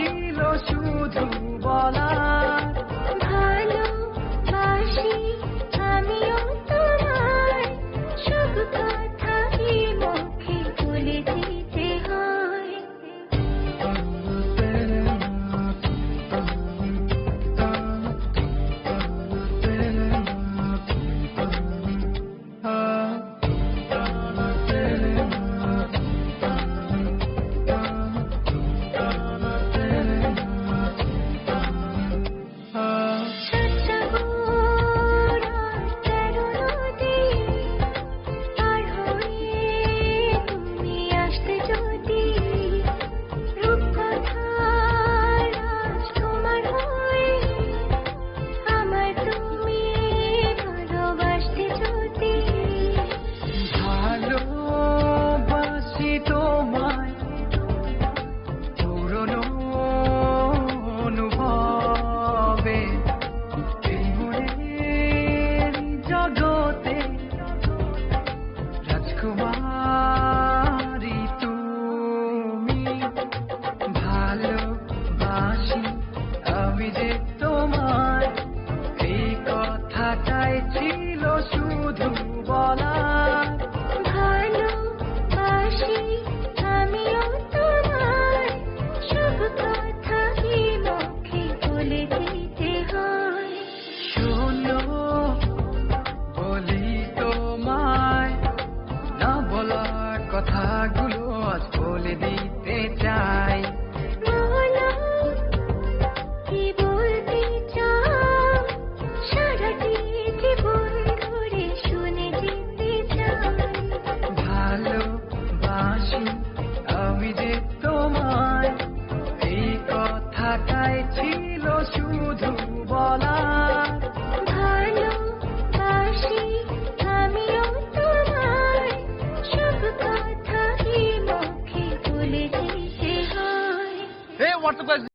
ছিল শুধু বলার ভালোবাসি আমিও তোমায়, সব কথা কি মুখে বলে দিতে হয়? ভালোবাসি তোমায় পুরনো অনুভবে, এই মনের জগতে রাজকুমারী তুমি। ভালোবাসি আমি যে তোমায়, এই কথাটাই ছিল শুধু বলার ভালোবাসি আমিও তোমায়, সব কথা কি মুখে বলে দিতে হয়? শোনো বলি তোমায়, না বলা কথাগুলো আজ বলে দিতে চাই। বলো কি বলতে চাও, সারাটি জীবন ধরে শুনে যেতে চাই। ভালোবাসি আমি যে তোমায়, এই কথাটাই ছিল শুধু বলার ভালোবাসি আমিও তোমায়, সব কথা কি মুখে বলে দিতে হয়? Hey, what's up guys?